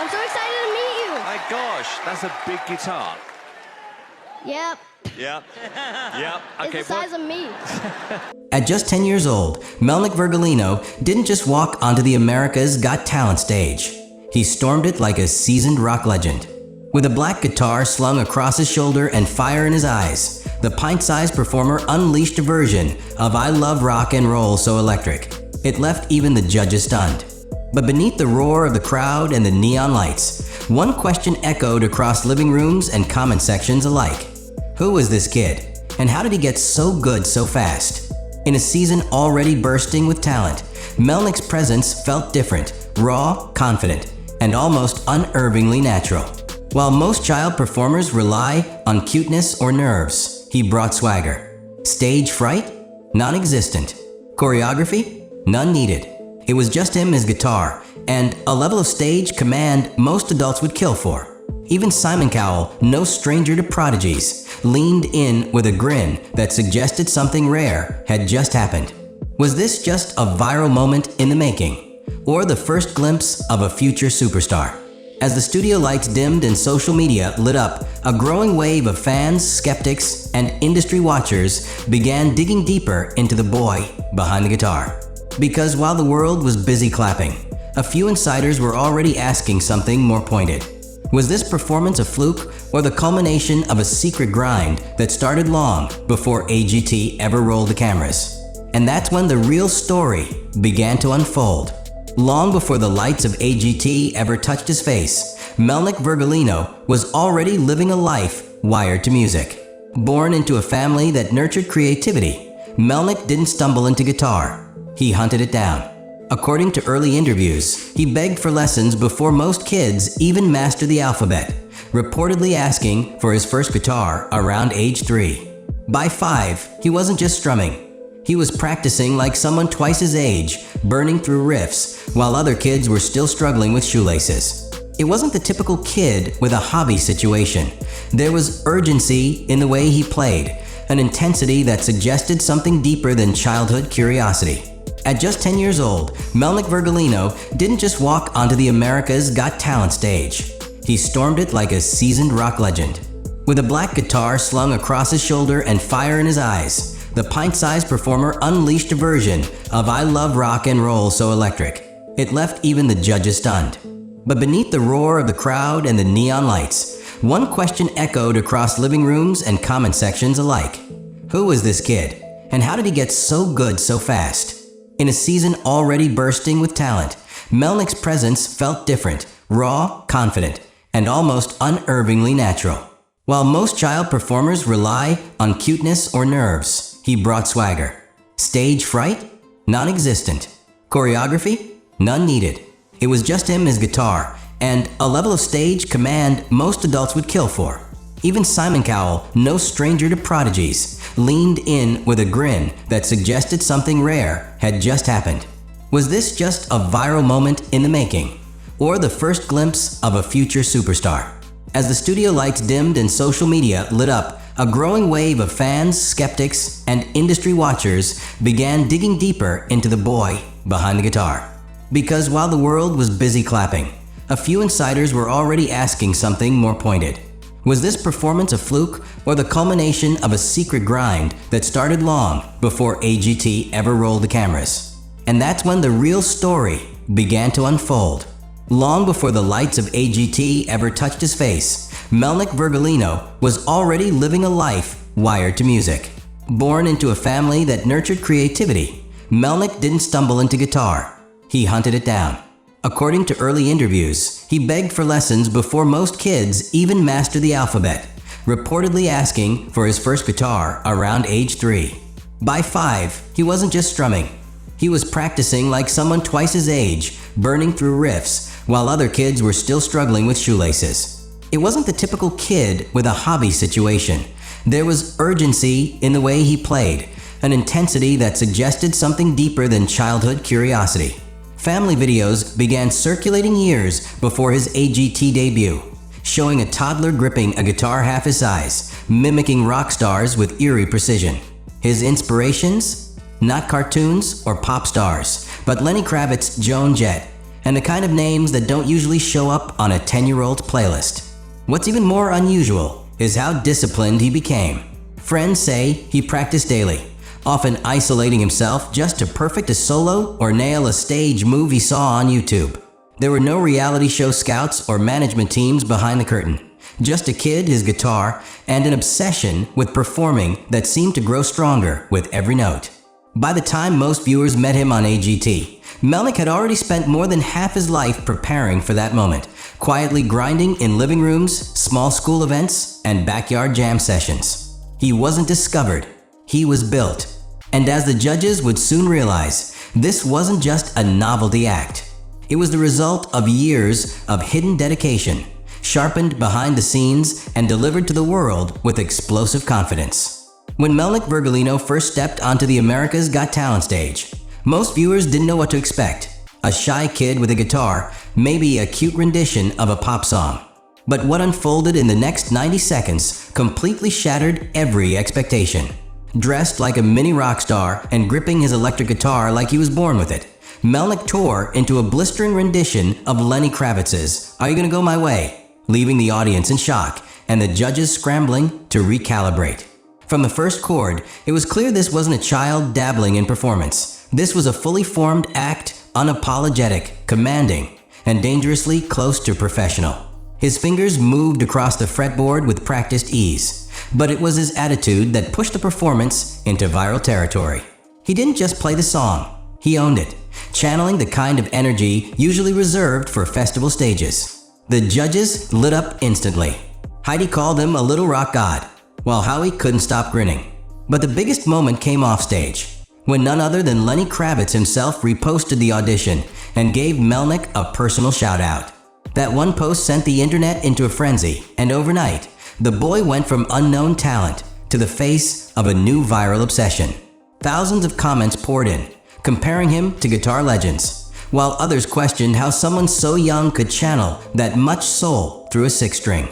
I'm so excited to meet you. My gosh, that's a big guitar. Yep. Yep. Yep. Okay. It's the size of me. At just 10 years old, Melnick Virgolino didn't just walk onto the America's Got Talent stage. He stormed it like a seasoned rock legend. With a black guitar slung across his shoulder and fire in his eyes, the pint-sized performer unleashed a version of I Love Rock and Roll So Electric. It left even the judges stunned. But beneath the roar of the crowd and the neon lights, one question echoed across living rooms and comment sections alike. Who was this kid? And how did he get so good so fast? In a season already bursting with talent, Melnick's presence felt different, raw, confident, and almost unervingly natural. While most child performers rely on cuteness or nerves, he brought swagger. Stage fright? Non-existent. Choreography? None needed. It was just him, his guitar, and a level of stage command most adults would kill for. Even Simon Cowell, no stranger to prodigies, leaned in with a grin that suggested something rare had just happened. Was this just a viral moment in the making, or the first glimpse of a future superstar? As the studio lights dimmed and social media lit up, a growing wave of fans, skeptics, and industry watchers began digging deeper into the boy behind the guitar. Because while the world was busy clapping, a few insiders were already asking something more pointed. Was this performance a fluke or the culmination of a secret grind that started long before AGT ever rolled the cameras? And that's when the real story began to unfold. Long before the lights of AGT ever touched his face, Melnick Virgolino was already living a life wired to music. Born into a family that nurtured creativity, Melnick didn't stumble into guitar. He hunted it down. According to early interviews, he begged for lessons before most kids even mastered the alphabet, reportedly asking for his first guitar around age 3. By 5, he wasn't just strumming. He was practicing like someone twice his age, burning through riffs, while other kids were still struggling with shoelaces. It wasn't the typical kid with a hobby situation. There was urgency in the way he played, an intensity that suggested something deeper than childhood curiosity. At just 10 years old, Melnick Virgolino didn't just walk onto the America's Got Talent stage. He stormed it like a seasoned rock legend. With a black guitar slung across his shoulder and fire in his eyes, the pint-sized performer unleashed a version of I Love Rock and Roll So Electric. It left even the judges stunned. But beneath the roar of the crowd and the neon lights, one question echoed across living rooms and comment sections alike. Who was this kid? And how did he get so good so fast? In a season already bursting with talent, Melnick's presence felt different, raw, confident, and almost unervingly natural. While most child performers rely on cuteness or nerves, he brought swagger. Stage fright? Non-existent. Choreography? None needed. It was just him, his guitar, and a level of stage command most adults would kill for. Even Simon Cowell, no stranger to prodigies, leaned in with a grin that suggested something rare had just happened. Was this just a viral moment in the making, or the first glimpse of a future superstar? As the studio lights dimmed and social media lit up, a growing wave of fans, skeptics, and industry watchers began digging deeper into the boy behind the guitar. Because while the world was busy clapping, a few insiders were already asking something more pointed. Was this performance a fluke or the culmination of a secret grind that started long before AGT ever rolled the cameras? And that's when the real story began to unfold. Long before the lights of AGT ever touched his face, Melnick Virgolino was already living a life wired to music. Born into a family that nurtured creativity, Melnick didn't stumble into guitar. He hunted it down. According to early interviews, he begged for lessons before most kids even mastered the alphabet, reportedly asking for his first guitar around age 3. By 5, he wasn't just strumming. He was practicing like someone twice his age, burning through riffs, while other kids were still struggling with shoelaces. It wasn't the typical kid with a hobby situation. There was urgency in the way he played, an intensity that suggested something deeper than childhood curiosity. Family videos began circulating years before his AGT debut, showing a toddler gripping a guitar half his size, mimicking rock stars with eerie precision. His inspirations? Not cartoons or pop stars, but Lenny Kravitz's Joan Jett, and the kind of names that don't usually show up on a 10-year-old playlist. What's even more unusual is how disciplined he became. Friends say he practiced daily, often isolating himself just to perfect a solo or nail a stage move he saw on YouTube. There were no reality show scouts or management teams behind the curtain. Just a kid, his guitar, and an obsession with performing that seemed to grow stronger with every note. By the time most viewers met him on AGT, Melnick had already spent more than half his life preparing for that moment, quietly grinding in living rooms, small school events, and backyard jam sessions. He wasn't discovered, he was built. And as the judges would soon realize, this wasn't just a novelty act. It was the result of years of hidden dedication, sharpened behind the scenes and delivered to the world with explosive confidence. When Melnick Virgolino first stepped onto the America's Got Talent stage, most viewers didn't know what to expect. A shy kid with a guitar, maybe a cute rendition of a pop song. But what unfolded in the next 90 seconds completely shattered every expectation. Dressed like a mini rock star and gripping his electric guitar like he was born with it, Melnick tore into a blistering rendition of Lenny Kravitz's "Are You Gonna Go My Way?", leaving the audience in shock and the judges scrambling to recalibrate. From the first chord, it was clear this wasn't a child dabbling in performance. This was a fully formed act, unapologetic, commanding, and dangerously close to professional. His fingers moved across the fretboard with practiced ease, but it was his attitude that pushed the performance into viral territory. He didn't just play the song, he owned it, channeling the kind of energy usually reserved for festival stages. The judges lit up instantly. Heidi called him a little rock god, while Howie couldn't stop grinning. But the biggest moment came off stage, when none other than Lenny Kravitz himself reposted the audition and gave Melnick a personal shout-out. That one post sent the internet into a frenzy, and overnight, the boy went from unknown talent to the face of a new viral obsession. Thousands of comments poured in, comparing him to guitar legends, while others questioned how someone so young could channel that much soul through a six-string.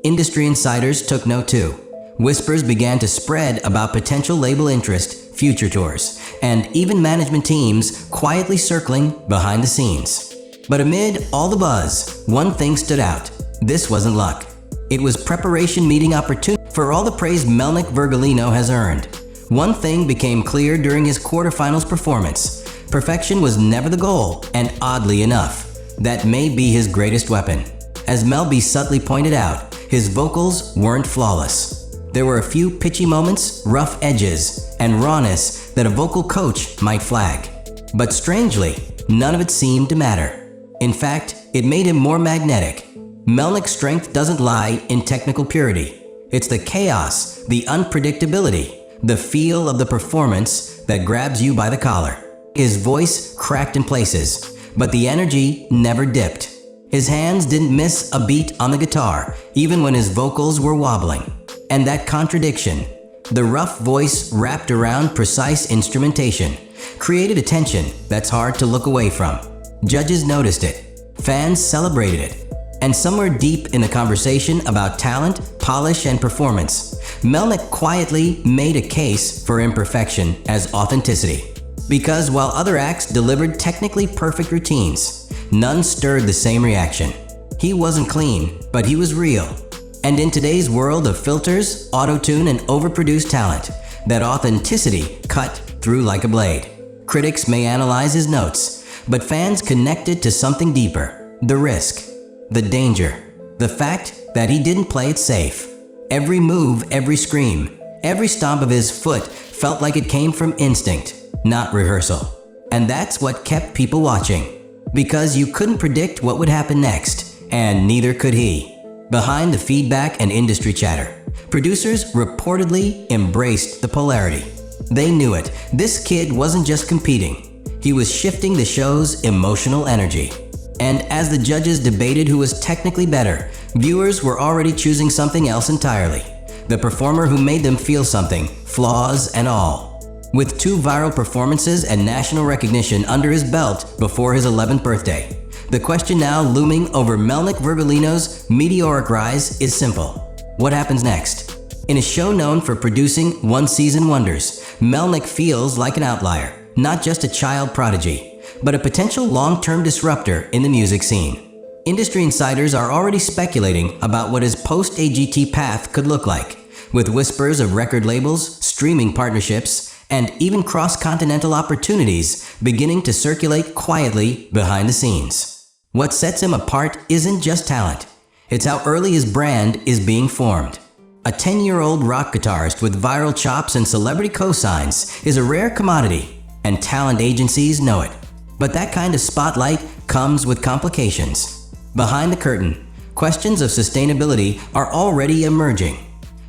Industry insiders took note too. Whispers began to spread about potential label interest, future tours, and even management teams quietly circling behind the scenes. But amid all the buzz, one thing stood out. This wasn't luck. It was preparation meeting opportunity. For all the praise Melnick Virgolino has earned, one thing became clear during his quarterfinals performance. Perfection was never the goal, and oddly enough, that may be his greatest weapon. As Mel B subtly pointed out, his vocals weren't flawless. There were a few pitchy moments, rough edges, and rawness that a vocal coach might flag. But strangely, none of it seemed to matter. In fact, it made him more magnetic. Melnick's strength doesn't lie in technical purity. It's the chaos, the unpredictability, the feel of the performance that grabs you by the collar. His voice cracked in places, but the energy never dipped. His hands didn't miss a beat on the guitar, even when his vocals were wobbling. And that contradiction, the rough voice wrapped around precise instrumentation, created a tension that's hard to look away from. Judges noticed it, fans celebrated it, and somewhere deep in the conversation about talent, polish, and performance, Melnick quietly made a case for imperfection as authenticity. Because while other acts delivered technically perfect routines, none stirred the same reaction. He wasn't clean, but he was real. And in today's world of filters, auto-tune, and overproduced talent, that authenticity cut through like a blade. Critics may analyze his notes, but fans connected to something deeper. The risk, the danger, the fact that he didn't play it safe. Every move, every scream, every stomp of his foot felt like it came from instinct, not rehearsal. And that's what kept people watching. Because you couldn't predict what would happen next, and neither could he. Behind the feedback and industry chatter, producers reportedly embraced the polarity. They knew it. This kid wasn't just competing. He was shifting the show's emotional energy. And as the judges debated who was technically better, viewers were already choosing something else entirely. The performer who made them feel something, flaws and all. With 2 viral performances and national recognition under his belt before his 11th birthday, the question now looming over Melnick Virgolino's meteoric rise is simple. What happens next? In a show known for producing one-season wonders, Melnick feels like an outlier, not just a child prodigy, but a potential long-term disruptor in the music scene. Industry insiders are already speculating about what his post-AGT path could look like, with whispers of record labels, streaming partnerships, and even cross-continental opportunities beginning to circulate quietly behind the scenes. What sets him apart isn't just talent. It's how early his brand is being formed. A 10-year-old rock guitarist with viral chops and celebrity cosigns is a rare commodity, and talent agencies know it. But that kind of spotlight comes with complications. Behind the curtain, questions of sustainability are already emerging.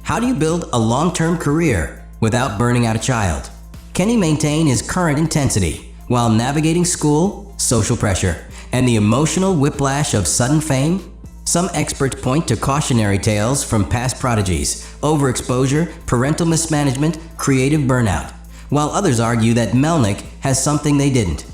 How do you build a long-term career without burning out a child? Can he maintain his current intensity while navigating school, social pressure, and the emotional whiplash of sudden fame? Some experts point to cautionary tales from past prodigies, overexposure, parental mismanagement, creative burnout, while others argue that Melnick has something they didn't: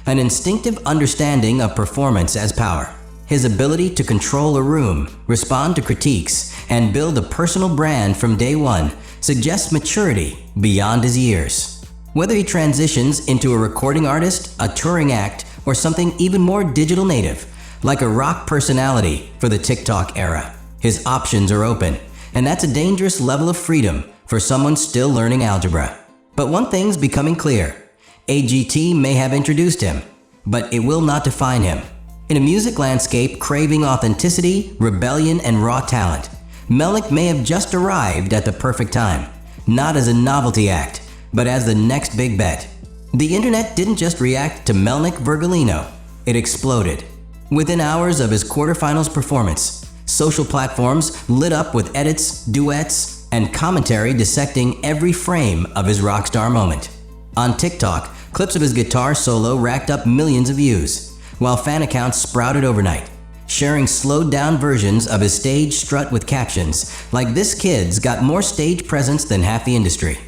an instinctive understanding of performance as power. His ability to control a room, respond to critiques, and build a personal brand from day one suggests maturity beyond his years. Whether he transitions into a recording artist, a touring act, or something even more digital native, like a rock personality for the TikTok era, his options are open, and that's a dangerous level of freedom for someone still learning algebra. But one thing's becoming clear: AGT may have introduced him, but it will not define him. In a music landscape craving authenticity, rebellion, and raw talent, Melnick may have just arrived at the perfect time, not as a novelty act, but as the next big bet. The internet didn't just react to Melnick Virgolino, it exploded. Within hours of his quarterfinals performance, social platforms lit up with edits, duets, and commentary dissecting every frame of his rockstar moment. On TikTok, clips of his guitar solo racked up millions of views, while fan accounts sprouted overnight, sharing slowed-down versions of his stage strut with captions like "This kid's got more stage presence than half the industry."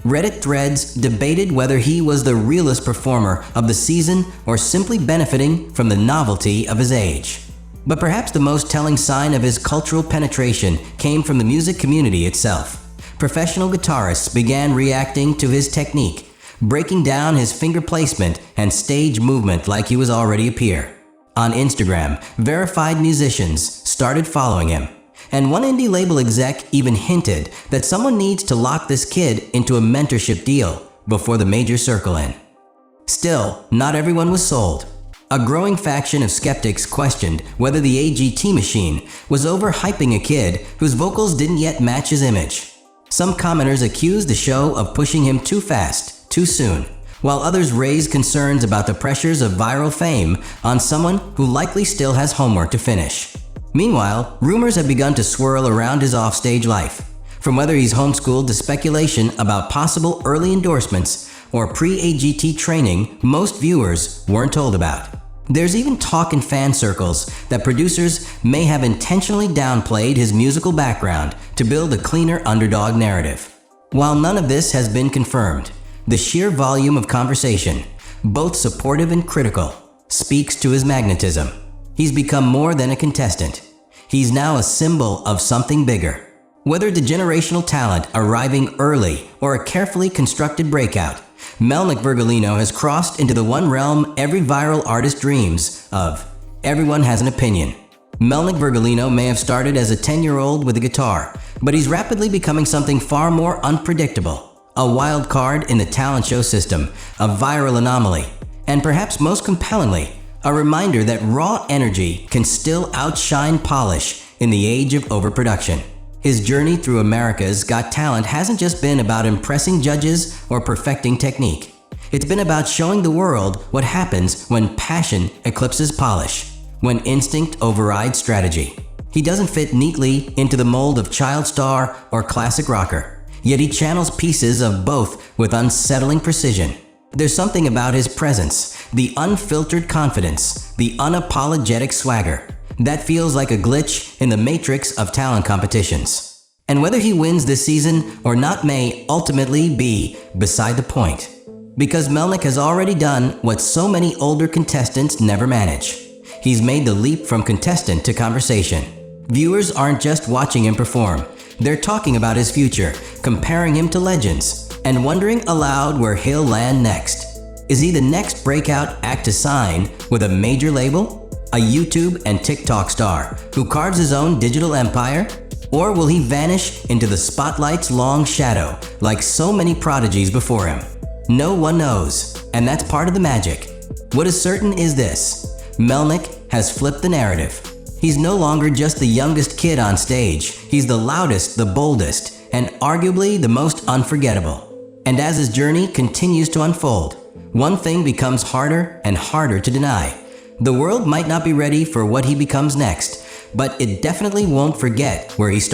Reddit threads debated whether he was the realest performer of the season or simply benefiting from the novelty of his age. But perhaps the most telling sign of his cultural penetration came from the music community itself. Professional guitarists began reacting to his technique, breaking down his finger placement and stage movement like he was already a peer. On Instagram, verified musicians started following him, and one indie label exec even hinted that someone needs to lock this kid into a mentorship deal before the majors circle in. Still, not everyone was sold. A growing faction of skeptics questioned whether the AGT machine was overhyping a kid whose vocals didn't yet match his image. Some commenters accused the show of pushing him too fast, too soon, while others raised concerns about the pressures of viral fame on someone who likely still has homework to finish. Meanwhile, rumors have begun to swirl around his offstage life, from whether he's homeschooled to speculation about possible early endorsements or pre-AGT training most viewers weren't told about. There's even talk in fan circles that producers may have intentionally downplayed his musical background to build a cleaner underdog narrative. While none of this has been confirmed, the sheer volume of conversation, both supportive and critical, speaks to his magnetism. He's become more than a contestant. He's now a symbol of something bigger. Whether the generational talent arriving early or a carefully constructed breakout, Melnick Virgolino has crossed into the one realm every viral artist dreams of. Everyone has an opinion. Melnick Virgolino may have started as a 10-year-old with a guitar, but he's rapidly becoming something far more unpredictable. A wild card in the talent show system, a viral anomaly, and perhaps most compellingly, a reminder that raw energy can still outshine polish in the age of overproduction. His journey through America's Got Talent hasn't just been about impressing judges or perfecting technique. It's been about showing the world what happens when passion eclipses polish, when instinct overrides strategy. He doesn't fit neatly into the mold of child star or classic rocker, yet he channels pieces of both with unsettling precision. There's something about his presence, the unfiltered confidence, the unapologetic swagger, that feels like a glitch in the matrix of talent competitions. And whether he wins this season or not may ultimately be beside the point, because Melnick has already done what so many older contestants never manage. He's made the leap from contestant to conversation. Viewers aren't just watching him perform, they're talking about his future, comparing him to legends, and wondering aloud where he'll land next. Is he the next breakout act to sign with a major label? A YouTube and TikTok star who carves his own digital empire? Or will he vanish into the spotlight's long shadow like so many prodigies before him? No one knows, and that's part of the magic. What is certain is this: Melnick has flipped the narrative. He's no longer just the youngest kid on stage, he's the loudest, the boldest, and arguably the most unforgettable. And as his journey continues to unfold, one thing becomes harder and harder to deny. The world might not be ready for what he becomes next, but it definitely won't forget where he started.